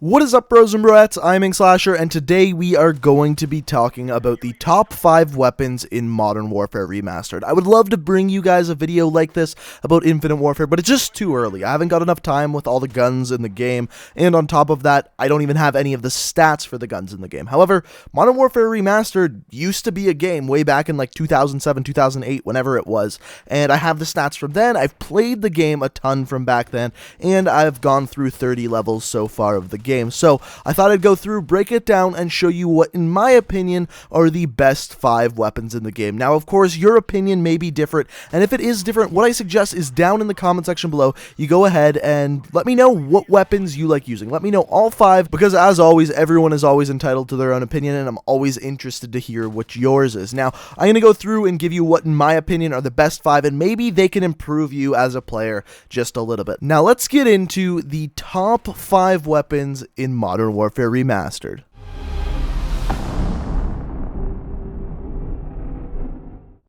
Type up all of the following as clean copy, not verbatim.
What is up, bros and broettes? I'm Inkslasher, and today we are going to be talking about the top 5 weapons in Modern Warfare Remastered. I would love to bring you guys a video like this about Infinite Warfare, but it's just too early. I haven't got enough time with all the guns in the game, and on top of that, I don't even have any of the stats for the guns in the game. However, Modern Warfare Remastered used to be a game way back in like 2007, 2008, whenever it was, and I have the stats from then. I've played the game a ton from back then, and I've gone through 30 levels so far of the game. So I thought I'd go through, break it down, and show you what, in my opinion, are the best 5 weapons in the game. Now, of course, your opinion may be different, and if it is different, what I suggest is down in the comment section below, you go ahead and let me know what weapons you like using. Let me know all 5, because as always, everyone is always entitled to their own opinion, and I'm always interested to hear what yours is. Now, I'm going to go through and give you what, in my opinion, are the best 5, and maybe they can improve you as a player just a little bit. Now, let's get into the top 5 weapons in Modern Warfare Remastered.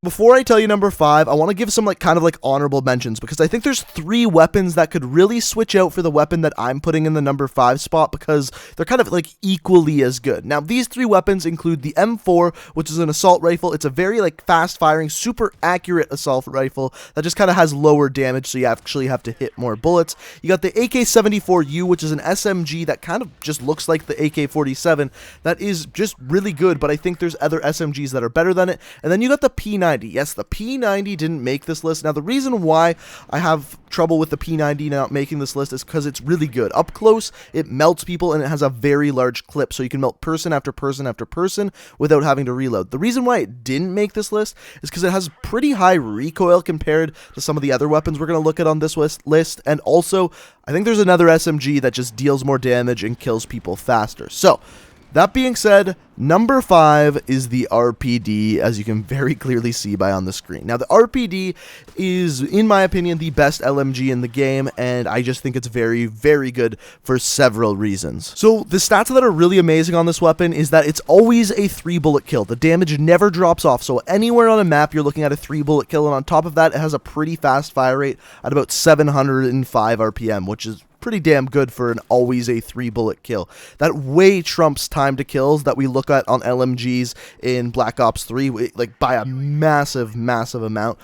Before I tell you number 5, I want to give some kind of honorable mentions, because I think there's 3 weapons that could really switch out for the weapon that I'm putting in the number 5 spot, because they're kind of equally as good. Now, these 3 weapons include the M4, which is an assault rifle. It's a very fast firing, super accurate assault rifle that just kind of has lower damage, so you actually have to hit more bullets. You got the AK-74U, which is an SMG that kind of just looks like the AK-47. That is just really good, but I think there's other SMGs that are better than it. And then you got the P90. Yes, the P90 didn't make this list. Now, the reason why I have trouble with the P90 not making this list is because it's really good. Up close, it melts people, and it has a very large clip, so you can melt person after person after person without having to reload. The reason why it didn't make this list is because it has pretty high recoil compared to some of the other weapons we're going to look at on this list, and also, I think there's another SMG that just deals more damage and kills people faster. So, that being said, number 5 is the RPD, as you can very clearly see by on the screen. Now, the RPD is, in my opinion, the best LMG in the game, and I just think it's very, very good for several reasons. So, the stats that are really amazing on this weapon is that it's always a 3-bullet kill. The damage never drops off, so anywhere on a map, you're looking at a 3-bullet kill, and on top of that, it has a pretty fast fire rate at about 705 RPM, which is pretty damn good for an always a 3-bullet kill. That way trumps time to kills that we look at on LMGs in Black Ops 3, by a massive, massive amount.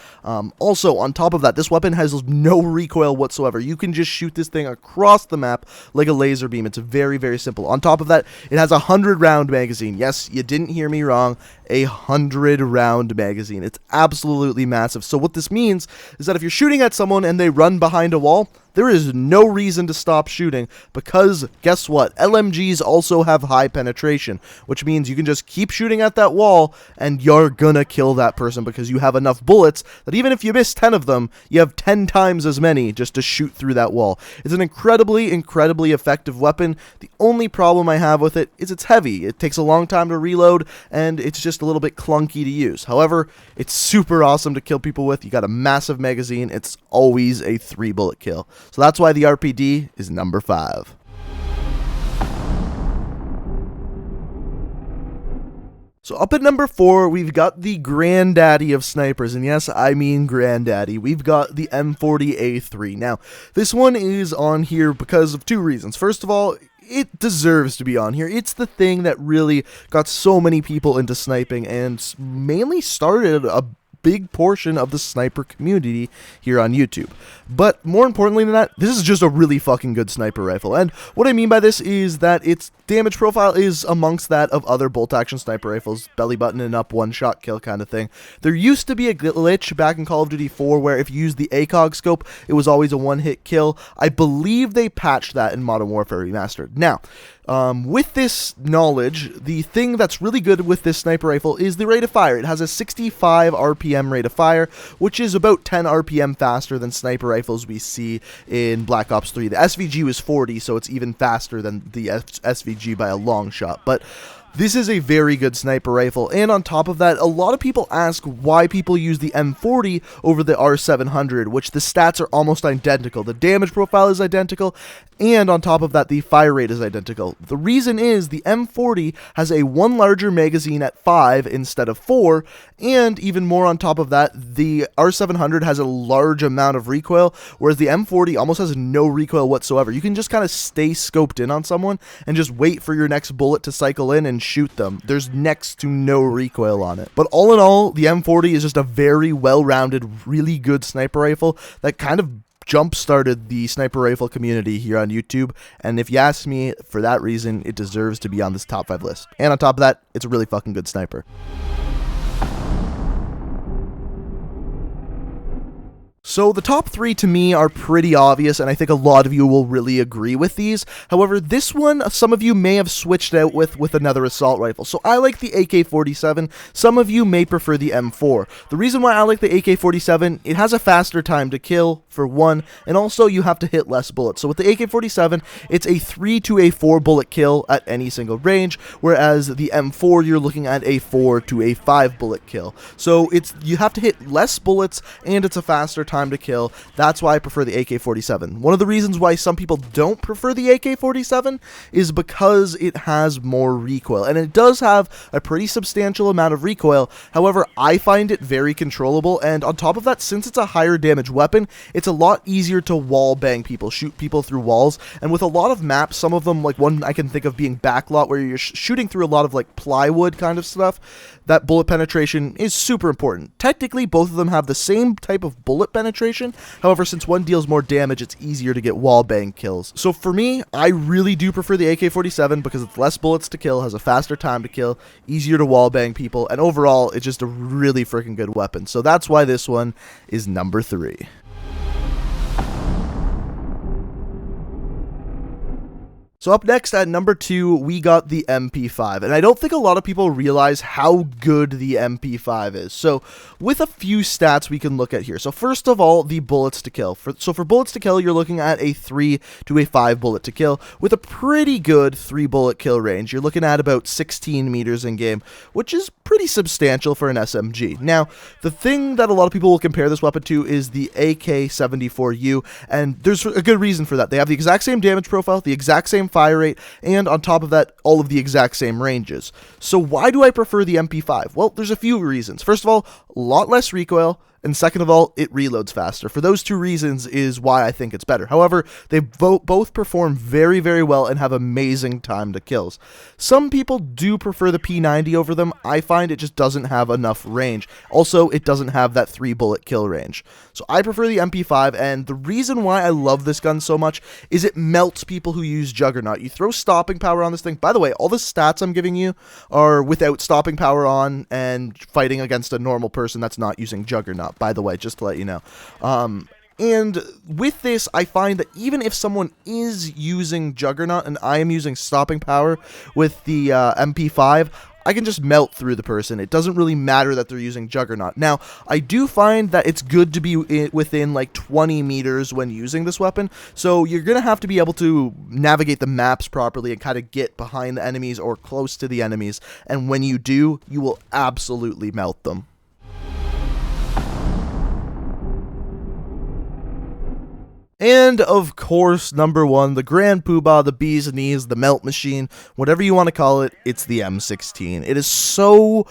Also, on top of that, this weapon has no recoil whatsoever. You can just shoot this thing across the map like a laser beam. It's very, very simple. On top of that, it has a 100-round magazine. Yes, you didn't hear me wrong. A 100-round magazine. It's absolutely massive. So what this means is that if you're shooting at someone and they run behind a wall, there is no reason to stop shooting, because guess what? LMGs also have high penetration, which means you can just keep shooting at that wall and you're gonna kill that person because you have enough bullets that even if you miss 10 of them, you have 10 times as many just to shoot through that wall. It's an incredibly, incredibly effective weapon. The only problem I have with it is it's heavy. It takes a long time to reload, and it's just a little bit clunky to use. However, it's super awesome to kill people with. You got a massive magazine. It's always a 3-bullet kill. So that's why the RPD is number 5. So up at number 4, we've got the granddaddy of snipers, and yes, I mean granddaddy. We've got the M40A3. Now, this one is on here because of 2 reasons. First of all, it deserves to be on here. It's the thing that really got so many people into sniping and mainly started a big portion of the sniper community here on YouTube. But more importantly than that, this is just a really fucking good sniper rifle. And what I mean by this is that its damage profile is amongst that of other bolt-action sniper rifles, belly button and up, one-shot kill kind of thing. There used to be a glitch back in Call of Duty 4 where if you used the ACOG scope, it was always a one-hit kill. I believe they patched that in Modern Warfare Remastered. Now, with this knowledge, the thing that's really good with this sniper rifle is the rate of fire. It has a 65 RPM rate of fire, which is about 10 RPM faster than sniper rifles we see in Black Ops 3. The SVG was 40, so it's even faster than the SVG by a long shot. But This is a very good sniper rifle, and on top of that, a lot of people ask why people use the M40 over the R700, which the stats are almost identical. The damage profile is identical, and on top of that, the fire rate is identical. The reason is the M40 has a one larger magazine at 5 instead of 4, and even more on top of that, the R700 has a large amount of recoil, whereas the M40 almost has no recoil whatsoever. You can just kind of stay scoped in on someone and just wait for your next bullet to cycle in and shoot them. There's next to no recoil on it. But all in all, the M40 is just a very well-rounded, really good sniper rifle that kind of jump-started the sniper rifle community here on YouTube, and if you ask me, for that reason, it deserves to be on this top 5 list. And on top of that, it's a really fucking good sniper. So the top 3 to me are pretty obvious, and I think a lot of you will really agree with these. However, this one, some of you may have switched out with another assault rifle. So I like the AK-47. Some of you may prefer the M4. The reason why I like the AK-47, it has a faster time to kill, for one, and also you have to hit less bullets. So with the AK-47, it's a 3 to a 4 bullet kill at any single range, whereas the M4, you're looking at a 4 to a 5 bullet kill. So you have to hit less bullets, and it's a faster time to kill. That's why I prefer the AK-47. One of the reasons why some people don't prefer the AK-47 is because it has more recoil, and it does have a pretty substantial amount of recoil. However, I find it very controllable, and on top of that, since it's a higher damage weapon, it's a lot easier to wall bang people, shoot people through walls, and with a lot of maps, some of them, like one I can think of being Backlot, where you're shooting through a lot of like plywood kind of stuff, that bullet penetration is super important. Technically, both of them have the same type of bullet penetration. However, since one deals more damage, it's easier to get wall bang kills. So for me, I really do prefer the AK-47 because it's less bullets to kill, has a faster time to kill, easier to wall bang people, and overall, it's just a really freaking good weapon. So that's why this one is number 3. So up next at number 2, we got the MP5, and I don't think a lot of people realize how good the MP5 is. So with a few stats we can look at here. So first of all, the bullets to kill. For bullets to kill, you're looking at a 3 to a 5 bullet to kill with a pretty good 3 bullet kill range. You're looking at about 16 meters in game, which is pretty substantial for an SMG. Now, the thing that a lot of people will compare this weapon to is the AK-74U, and there's a good reason for that. They have the exact same damage profile, the exact same fire rate, and on top of that, all of the exact same ranges. So why do I prefer the MP5? Well, there's a few reasons. First of all, a lot less recoil, and second of all, it reloads faster. For those two reasons is why I think it's better. However, they both perform very, very well and have amazing time to kills. Some people do prefer the P90 over them. I find it just doesn't have enough range. Also, it doesn't have that 3 bullet kill range. So I prefer the MP5, and the reason why I love this gun so much is it melts people who use Juggernaut. You throw stopping power on this thing. By the way, all the stats I'm giving you are without stopping power on and fighting against a normal person that's not using Juggernaut. By the way, just to let you know. And with this, I find that even if someone is using Juggernaut and I am using stopping power with the MP5, I can just melt through the person. It doesn't really matter that they're using Juggernaut. Now, I do find that it's good to be within like 20 meters when using this weapon, so you're going to have to be able to navigate the maps properly and kind of get behind the enemies or close to the enemies, and when you do, you will absolutely melt them. And, of course, number 1, the Grand Poobah, the bee's knees, the melt machine, whatever you want to call it, it's the M16. It is so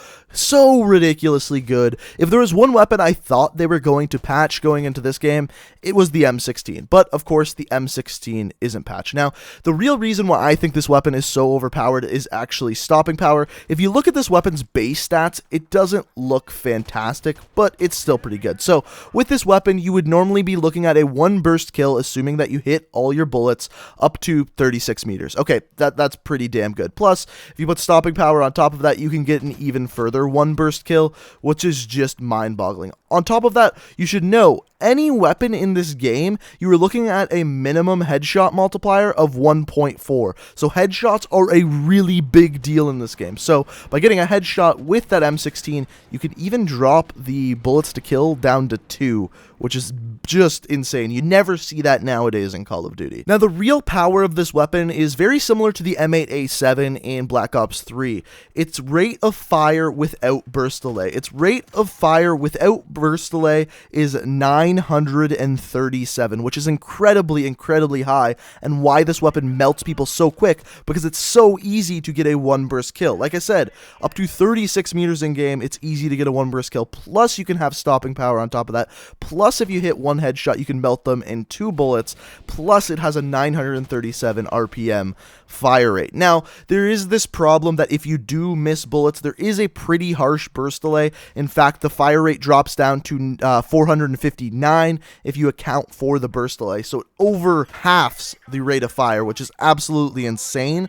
ridiculously good. If there was one weapon I thought they were going to patch going into this game, it was the M16. But, of course, the M16 isn't patched. Now, the real reason why I think this weapon is so overpowered is actually stopping power. If you look at this weapon's base stats, it doesn't look fantastic, but it's still pretty good. So, with this weapon, you would normally be looking at a 1 burst kill, assuming that you hit all your bullets up to 36 meters. Okay, that's pretty damn good. Plus, if you put stopping power on top of that, you can get an even further 1 burst kill, which is just mind-boggling. On top of that, you should know, any weapon in this game, you are looking at a minimum headshot multiplier of 1.4. So headshots are a really big deal in this game. So by getting a headshot with that M16, you could even drop the bullets to kill down to 2, which is just insane. You never see that nowadays in Call of Duty. Now, the real power of this weapon is very similar to the M8A7 in Black Ops 3. Its rate of fire without burst delay. Its rate of fire without burst delay is 937, which is incredibly, incredibly high, and why this weapon melts people so quick, because it's so easy to get a one burst kill. Like I said, up to 36 meters in game, it's easy to get a one burst kill, plus you can have stopping power on top of that, plus if you hit one headshot, you can melt them in 2 bullets, plus it has a 937 RPM fire rate. Now, there is this problem that if you do miss bullets, there is a pretty harsh burst delay. In fact, the fire rate drops down to 459 if you account for the burst delay, so it over halves the rate of fire, which is absolutely insane.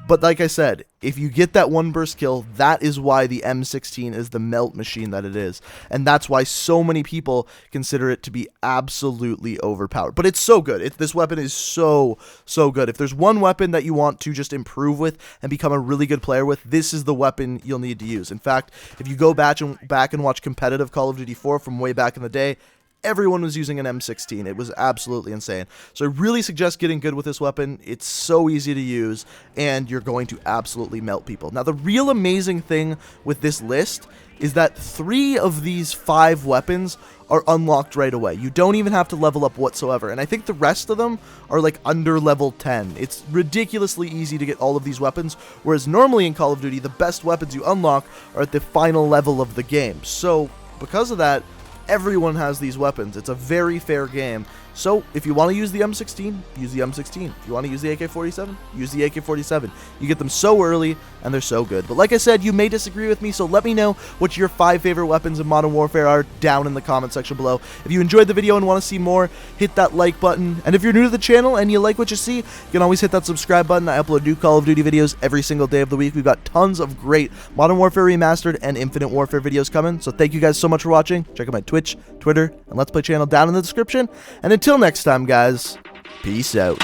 But like I said, if you get that one burst kill, that is why the M16 is the melt machine that it is. And that's why so many people consider it to be absolutely overpowered. But it's so good. This weapon is so good. If there's one weapon that you want to just improve with and become a really good player with, this is the weapon you'll need to use. In fact, if you go back and watch competitive Call of Duty 4 from way back in the day, everyone was using an M16. It was absolutely insane. So I really suggest getting good with this weapon. It's so easy to use, and you're going to absolutely melt people. Now, the real amazing thing with this list is that 3 of these 5 weapons are unlocked right away. You don't even have to level up whatsoever, and I think the rest of them are like under level 10. It's ridiculously easy to get all of these weapons, whereas normally in Call of Duty, the best weapons you unlock are at the final level of the game. So because of that, everyone has these weapons. It's a very fair game. So if you want to use the M16, use the M16. If you want to use the AK-47, use the AK-47. You get them so early, and they're so good. But like I said, you may disagree with me, so let me know what your 5 favorite weapons in Modern Warfare are down in the comment section below. If you enjoyed the video and want to see more, hit that like button. And if you're new to the channel and you like what you see, you can always hit that subscribe button. I upload new Call of Duty videos every single day of the week. We've got tons of great Modern Warfare Remastered and Infinite Warfare videos coming. So thank you guys so much for watching. Check out my Twitch, Twitter, and Let's Play channel down in the description. And until next time, guys, peace out.